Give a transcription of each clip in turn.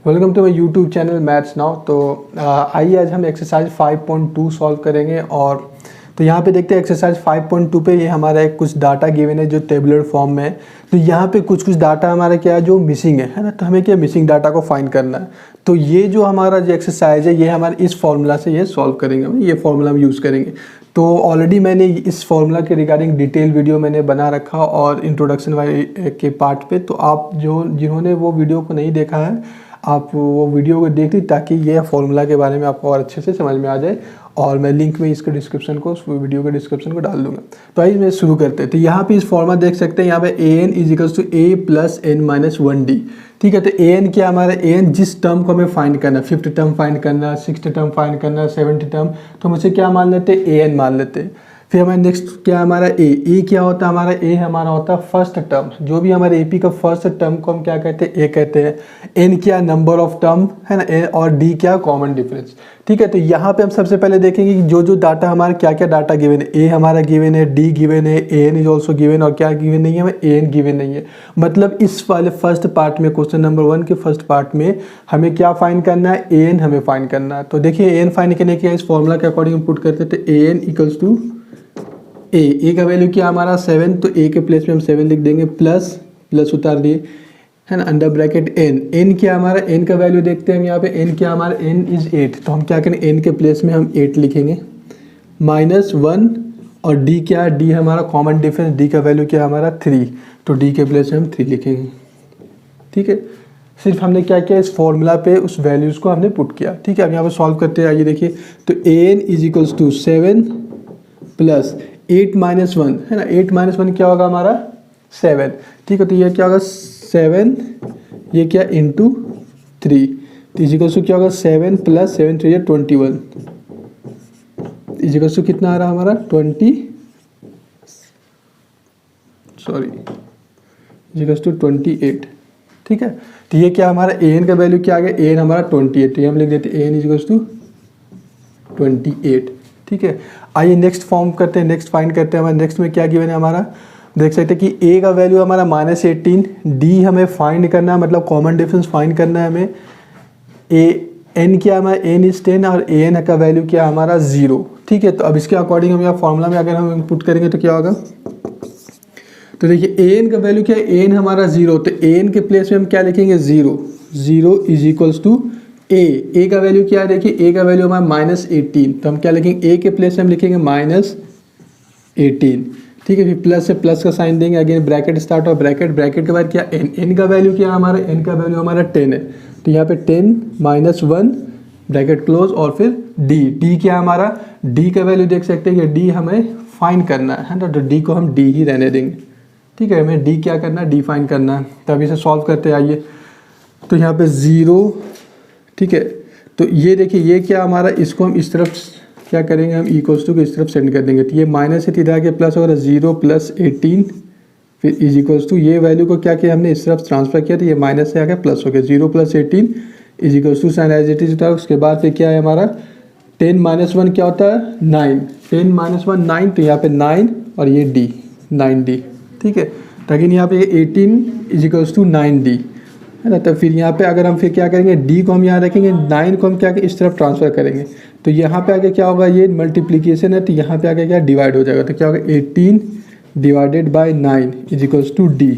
Welcome to my YouTube channel maths now. तो आइए आज हम एक्सरसाइज 5.2 सॉल्व करेंगे। और तो यहाँ पे देखते हैं एक्सरसाइज 5.2 पे ये हमारा एक कुछ डाटा गिवन है जो टेबुलर फॉर्म में है। तो यहाँ पे कुछ डाटा हमारा क्या है जो मिसिंग है ना। तो हमें क्या मिसिंग डाटा को फाइंड करना है। तो ये जो हमारा जो एक्सरसाइज है ये हमारे इस फॉर्मूला से ये सॉल्व करेंगे, हम ये फॉर्मूला हम यूज़ करेंगे। तो ऑलरेडी मैंने इस फॉर्मूला के रिगार्डिंग डिटेल वीडियो मैंने बना रखा और इंट्रोडक्शन वाले के पार्ट पे। तो आप जिन्होंने वो वीडियो को नहीं देखा है आप वो वीडियो को देख ली ताकि ये फॉर्मूला के बारे में आपको और अच्छे से समझ में आ जाए। और मैं लिंक में इसके डिस्क्रिप्शन को उस वीडियो के डिस्क्रिप्शन को डाल दूंगा। तो आइए मैं शुरू करते हैं। तो यहाँ पे इस फॉर्मूला देख सकते हैं, यहाँ पे A N is equals to A plus N minus 1d। ठीक है, तो ए एन क्या हमारा ए एन जिस टर्म को हमें फाइंड करना, 50 टर्म फाइंड करना, 60 टर्म फाइंड करना, 70 टर्म, तो हम उसे क्या मान लेते हैं, ए एन मान लेते हैं। फिर हमारे नेक्स्ट क्या हमारा ए क्या होता है, हमारा ए हमारा होता है फर्स्ट टर्म। जो भी हमारे एपी का फर्स्ट टर्म को हम क्या कहते हैं, ए कहते हैं। एन क्या नंबर ऑफ टर्म है ना, ए, और डी क्या कॉमन डिफरेंस। ठीक है, तो यहाँ पे हम सबसे पहले देखेंगे कि जो डाटा हमारा क्या क्या डाटा गिवन है। ए हमारा गिवन है, डी गिवन है, ए एन इज ऑल्सो गिवन, और क्या गिवन नहीं है, हमें ए एन गिवन नहीं है। मतलब इस वाले फर्स्ट पार्ट में, क्वेश्चन नंबर 1 के फर्स्ट पार्ट में हमें क्या फाइंड करना है, ए एन हमें फाइंड करना है। तो देखिए ए एन फाइंड करने के इस फॉर्मूला के अकॉर्डिंग हम पुट करते थे ए एन इक्वल्स टू ए का वैल्यू क्या हमारा 7, तो ए के प्लेस में हम 7 लिख देंगे, प्लस उतार दिए है ना, अंडर ब्रैकेट एन क्या हमारा, एन का वैल्यू देखते हैं हम यहाँ पे, एन क्या हमारा, एन इज 8, तो हम क्या करें एन के प्लेस में हम 8 लिखेंगे, -1, और डी क्या है, डी हमारा कॉमन डिफरेंस, डी का वैल्यू क्या हमारा 3, तो डी के प्लेस में हम 3 लिखेंगे। ठीक है, सिर्फ हमने क्या किया इस फॉर्मूला पे उस वैल्यूज़ को हमने पुट किया। ठीक है, अब यहाँ पे सॉल्व करते हैं। आइए देखिए, तो A N is equals to 7 plus 8 - 1 है ना, 8 - 1 क्या होगा हमारा 7। ठीक है, तो ये क्या होगा 7, ये क्या इंटू 3, तो इजिकल्स टू क्या होगा 7 प्लस 7 3 है 21, इजिकल्स टू कितना आ रहा हमारा 28। ठीक है, तो ये क्या हमारा ए एन का वैल्यू क्या आ गया, ए एन हमारा 28, तो ये हम लिख देते हैं ए एन इजिकल्स टू 28। ठीक है, आइए नेक्स्ट फॉर्म करते हैं, नेक्स्ट फाइंड करते हैं। हमारे नेक्स्ट में क्या गिवन है हमारा, देख सकते हैं कि ए का वैल्यू हमारा -18, डी हमें फाइंड करना है, मतलब कॉमन डिफरेंस फाइंड करना है हमें। ए एन क्या हमारा, एन इज 10, और ए एन का वैल्यू क्या हमारा 0। ठीक है, तो अब इसके अकॉर्डिंग हम यहाँ फॉर्मूला में अगर हम इनपुट करेंगे तो क्या होगा, तो देखिए ए एन का वैल्यू क्या है, ए एन हमारा 0, तो ए एन के प्लेस में हम क्या लिखेंगे 0 इज इक्वल्स टू ए का वैल्यू क्या है, देखिए ए का वैल्यू हमारा -18, तो हम क्या लिखेंगे ए के प्लेस में हम लिखेंगे -18। ठीक है, फिर प्लस से प्लस का साइन देंगे, अगेन ब्रैकेट स्टार्ट हो, ब्रैकेट के बाद क्या एन का वैल्यू क्या है हमारा, एन का वैल्यू हमारा 10 है, तो यहाँ पे 10 - 1 ब्रैकेट क्लोज, और फिर डी क्या हमारा, डी का वैल्यू देख सकते हैं कि डी हमें फाइंड करना है ना, तो डी को हम डी ही रहने देंगे। ठीक है, हमें डी क्या करना है, डी फाइंड करना है। तो अभी इसे सॉल्व करते आइए, तो यहाँ पे 0। ठीक है, तो ये देखिए ये क्या हमारा, इसको हम इस तरफ क्या करेंगे, हम इक्वल्स टू को इस तरफ सेंड कर देंगे, तो ये माइनस से इधर आके प्लस होगा, 0 + 18, फिर इज इक्वल्स टू ये वैल्यू को क्या किया हमने इस तरफ ट्रांसफर किया, तो ये माइनस से आके प्लस हो गया, 0 + 18 is equals to sign as it is होता है। उसके बाद फिर क्या है हमारा 10 - 1 क्या होता है 9, 10 - 1 9, तो यहाँ पे 9 और ये डी 9d। ठीक है, लेकिन यहाँ पे 18 इज इक्वल्स टू 9d है ना, तो फिर यहाँ पे अगर हम फिर क्या करेंगे, डी को हम यहाँ रखेंगे, 9 को हम क्या इस तरफ ट्रांसफ़र करेंगे, तो यहाँ पे आगे क्या होगा, ये मल्टीप्लिकेशन है, तो यहाँ पे आगे क्या डिवाइड हो जाएगा, तो क्या होगा 18 / 9 इज इक्वल्स टू डी।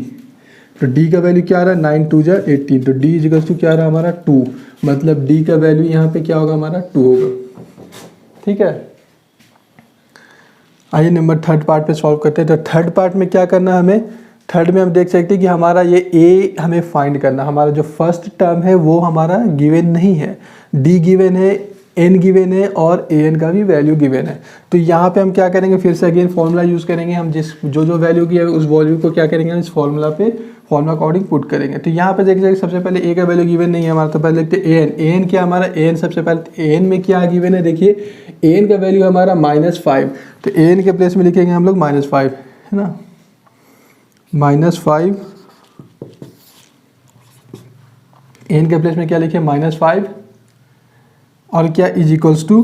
तो डी का वैल्यू क्या आ रहा है 9 × 2 = 18, तो डी इज इक्वल्स टू क्या आ रहा है हमारा 2, मतलब डी का वैल्यू यहाँ पे क्या होगा हमारा 2 होगा। ठीक है, आइए नंबर 3rd पार्ट पे सॉल्व करते हैं। तो 3rd पार्ट में क्या करना है हमें, 3rd में हम देख सकते हैं कि हमारा ये ए हमें फाइंड करना, हमारा जो फर्स्ट टर्म है वो हमारा गिवन नहीं है, डी गिवन है, एन गिवन है, और ए एन का भी वैल्यू गिवन है। तो यहाँ पे हम क्या करेंगे, फिर से अगेन फॉर्मूला यूज़ करेंगे, हम जो वैल्यू की है उस वैल्यू को क्या करेंगे, इस फॉर्मूला अकॉर्डिंग पुट करेंगे। तो यहाँ पे देखिए सबसे पहले ए का वैल्यू गिवन नहीं है हमारा, तो पहले लिखते हैं ए एन क्या हमारा, ए एन सबसे पहले ए एन में क्या गिवन है, देखिए ए एन का वैल्यू हमारा -5, तो ए एन के प्लेस में लिखेंगे हम लोग -5 है ना, -5, एन के प्लेस में क्या लिखे -5, और क्या इज इक्वल्स टू,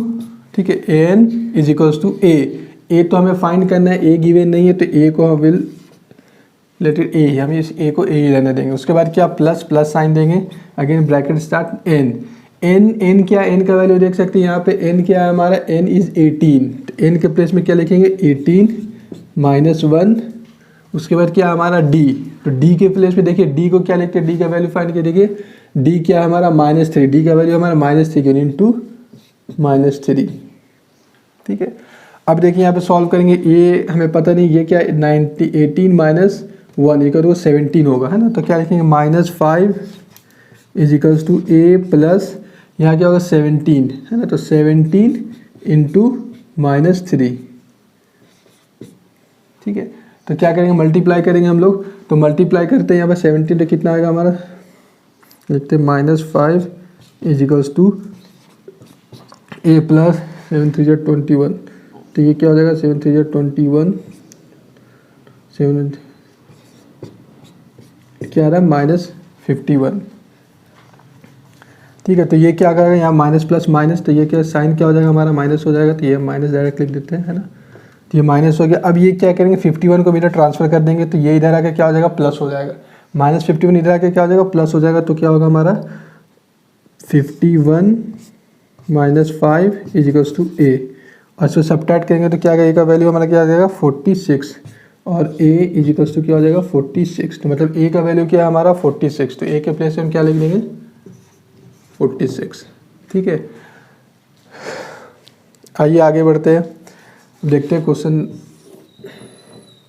ठीक है एन इज इक्वल्स टू ए तो हमें फाइंड करना है, ए गिवन नहीं है, तो ए को हम विल लेट इट ए, हम इस ए को ए ही रहने देंगे। उसके बाद क्या प्लस प्लस साइन देंगे, again bracket start N, N क्या, एन का वैल्यू देख सकते हैं यहाँ पे, एन क्या है हमारा, एन इज़ 18, तो एन के प्लेस में क्या लिखेंगे 18 माइनस 1। उसके बाद क्या हमारा डी, तो डी के प्लेस में देखिए डी को क्या लिखते हैं, डी का वैल्यू फाइंड किया, देखिए डी क्या है हमारा -3, डी का वैल्यू हमारा -3 इंटू -3, ठीक है। अब देखिए यहाँ पे सॉल्व करेंगे, ये हमें पता नहीं ये क्या 18 माइनस 1 इक्वल टू 17 होगा, है ना। तो क्या लिखेंगे -5 is equals to A plus यहाँ क्या होगा 17, है ना। तो 17 इंटू -3, ठीक है। तो क्या करेंगे मल्टीप्लाई करेंगे हम लोग, तो मल्टीप्लाई करते हैं यहाँ पर 17 तो कितना आएगा हमारा, लिखते हैं -5 is equals to A plus 7 3 21, तो ये क्या हो जाएगा 7 3 21, 7 क्या आ रहा है -51, ठीक है। तो ये क्या करेगा यहाँ माइनस प्लस माइनस, तो ये क्या साइन क्या हो जाएगा हमारा माइनस हो जाएगा, तो ये माइनस डायरेक्ट लिख देते हैं, है ना। तो ये माइनस हो गया। अब ये क्या करेंगे 51 को इधर ट्रांसफर कर देंगे, तो ये इधर आके क्या हो जाएगा प्लस हो जाएगा, -51 इधर आके क्या हो जाएगा प्लस हो जाएगा। तो क्या होगा हमारा 51 माइनस 5 इज इक्वल्स टू ए, और इसको सब्ट्रैक्ट करेंगे तो क्या ए का वैल्यू हमारा क्या आ जाएगा 46, और ए इज इक्वल्स टू क्या हो जाएगा 46। तो मतलब ए का वैल्यू क्या है हमारा 46, तो ए के प्लेस में हम क्या लिख देंगे 46, ठीक है। आइए आगे बढ़ते हैं, देखते हैं क्वेश्चन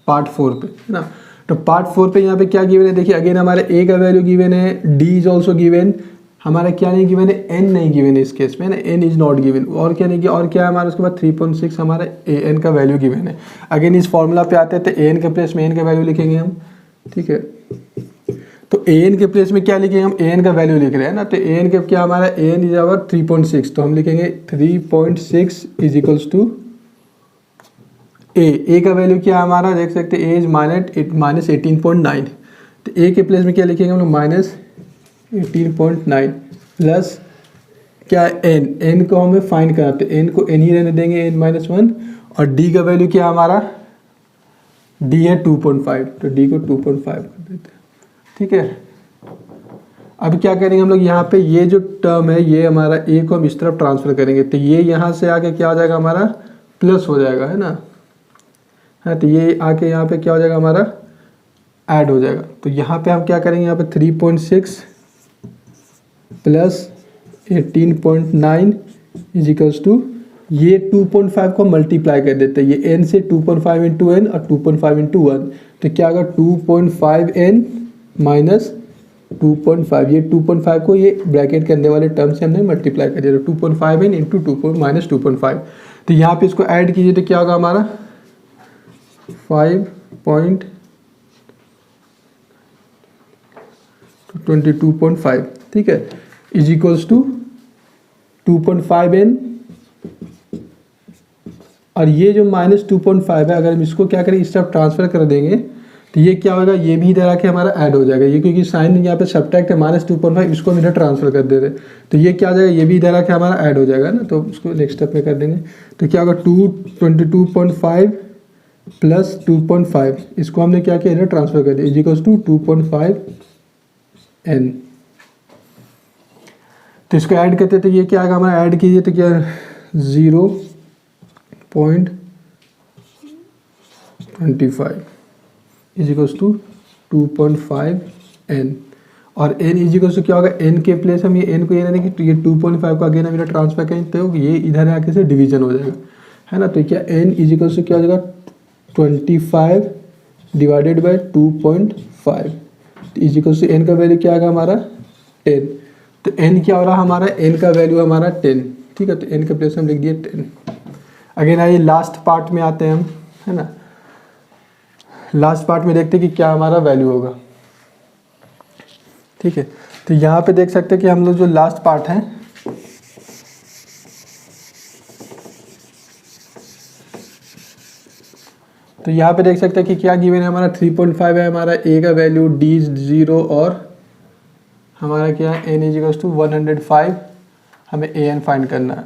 पार्ट 4 पे, है ना। तो पार्ट 4 पे यहाँ पे क्या गिवन है, देखिए अगेन हमारे ए का वैल्यू गिवन है, डी इज ऑल्सो गिवन, हमारा क्या नहीं गिवन है, एन नहीं गिवन है इस केस में, ना एन इज नॉट गिवन, और क्या नहीं, और क्या है हमारा उसके बाद 3.6 हमारा ए एन का वैल्यू गिवन है। अगेन इस फॉर्मूला पे आते हैं तो ए एन के प्लेस में एन का वैल्यू लिखेंगे हम, ठीक है। तो ए एन के प्लेस में क्या लिखेंगे हम, ए एन का वैल्यू लिख रहे हैं ना, तो ए एन के क्या हमारा ए एन इज आवर 3.6, तो हम लिखेंगे 3.6 इज इक्वल्स टू ए का वैल्यू क्या हमारा देख सकते हैं, ए इज -18.9, तो ए के प्लेस में क्या लिखेंगे हम लोग -18.9 प्लस क्या एन को हमें फाइंड करना, तो एन को एन ही रहने देंगे n-1, और डी का वैल्यू क्या हमारा, डी है 2.5, तो डी को 2.5 कर देते हैं, ठीक है। अब क्या करेंगे हम लोग, यहाँ पे ये जो टर्म है ये हमारा ए को हम इस तरफ ट्रांसफर करेंगे, तो ये यहाँ से आके क्या हो जाएगा हमारा प्लस हो जाएगा, है ना, है। तो ये आके यहाँ पे क्या हो जाएगा हमारा ऐड हो जाएगा। तो यहाँ पे हम क्या करेंगे, यहाँ पे 3.6 प्लस 18.9 इज इक्वल्स टू ये 2.5 को मल्टीप्लाई कर देते हैं, ये n से 2.5 इंटू एन और 2.5 इंटू 1, तो क्या होगा 2.5n माइनस 2.5, ये 2.5 को ये ब्रैकेट के अंदर वाले टर्म से हमने मल्टीप्लाई कर दिया, तो 2.5n इंटू 2.5, तो यहाँ पे इसको ऐड कीजिए तो क्या होगा हमारा 5.22.5, ठीक है, इज इक्वल्स टू 2.5n, और ये जो -2.5 है अगर हम इसको क्या करें इस तरफ ट्रांसफर कर देंगे तो ये क्या होगा, ये भी इधर आके हमारा ऐड हो जाएगा, ये क्योंकि साइन यहाँ पे सब्ट्रैक्ट है -2.5, इसको हम इधर ट्रांसफर कर दे रहे तो ये क्या हो जाएगा, ये भी इधर आके हमारा ऐड हो जाएगा ना, तो उसको नेक्स्ट स्टेप में कर देंगे। तो क्या होगा 22.5 प्लस 2.5, इसको हमने क्या किया इधर ट्रांसफर कर दिया, इज इक्वल्स टू 2.5n, तो इसको ऐड करते तो ये क्या आएगा हमारा, ऐड कीजिए तो क्या 0.25 इज इक्वल्स टू 2.5n, और n इज इक्वल्स टू क्या होगा, n के प्लेस हम ये n को ये रहने की, तो ये 2.5 को अगेन हम इधर ट्रांसफर करें तो ये इधर आके से डिवीजन हो जाएगा, है ना। तो क्या n इज इक्वल्स टू क्या हो जाएगा 25 divided by 2.5 is equals to n का वैल्यू क्या आएगा हमारा 10, तो n क्या हो रहा है हमारा, n का वैल्यू हमारा 10, ठीक है। तो n के प्लेस हम लिख दिए 10। अगेन आइए लास्ट पार्ट में आते हैं हम, है ना। लास्ट पार्ट में देखते हैं कि क्या हमारा वैल्यू होगा, ठीक है। तो यहाँ पे देख सकते हैं कि हम लोग जो लास्ट पार्ट है तो यहाँ पे देख सकते हैं कि क्या गिवन है हमारा 3.5 है हमारा a का वैल्यू, d 0 और हमारा क्या है n इज टू 105, हमें a n फाइंड करना है,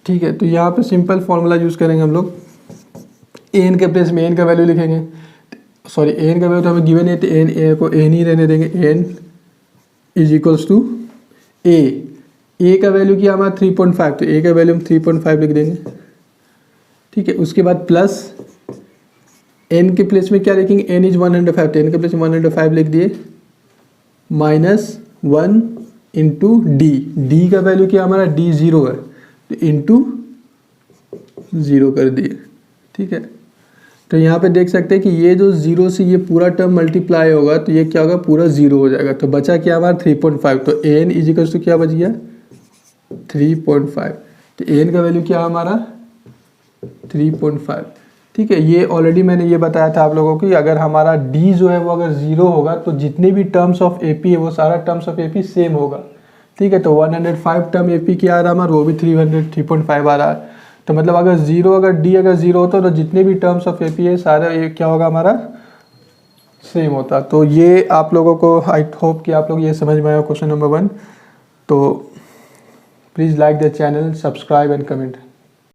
ठीक है। तो यहाँ पे सिंपल फॉर्मूला यूज़ करेंगे हम लोग, a n के प्लेस में n का वैल्यू लिखेंगे, सॉरी एन का वैल्यू तो हमें गिवन है, तो एन ए को एन ही रहने देंगे, एन इज इक्वल्स टू ए का वैल्यू क्या हमारा 3.5, तो ए का वैल्यू हम 3.5 लिख देंगे, ठीक है। उसके बाद प्लस एन के प्लेस में क्या लिखेंगे, एन इज 105, तो एन के प्लेस में 105 लिख दिए, माइनस 1 इंटू डी का वैल्यू क्या हमारा डी 0 है, तो इंटू 0 कर दिए, ठीक है। तो यहाँ पे देख सकते हैं कि ये जो 0 से ये पूरा टर्म मल्टीप्लाई होगा तो ये क्या होगा, पूरा 0 हो जाएगा, तो बचा क्या हमारा 3.5, तो एन इज इक्वल्स टू क्या बच गया 3.5, तो एन का वैल्यू क्या हमारा 3.5, ठीक है। ये ऑलरेडी मैंने ये बताया था आप लोगों को कि अगर हमारा डी जो है वो अगर 0 होगा तो जितने भी टर्म्स ऑफ एपी है वो सारा टर्म्स ऑफ एपी सेम होगा, ठीक है। तो 105 टर्म एपी की आ रहा है हमारा, वो भी 3.5 आ रहा है, तो मतलब अगर डी अगर 0 होता तो जितने भी टर्म्स ऑफ एपी है सारा ये क्या होगा हमारा सेम होता। तो ये आप लोगों को आई होप कि आप लोग ये समझ में आया क्वेश्चन नंबर 1। तो please like the channel, subscribe and comment.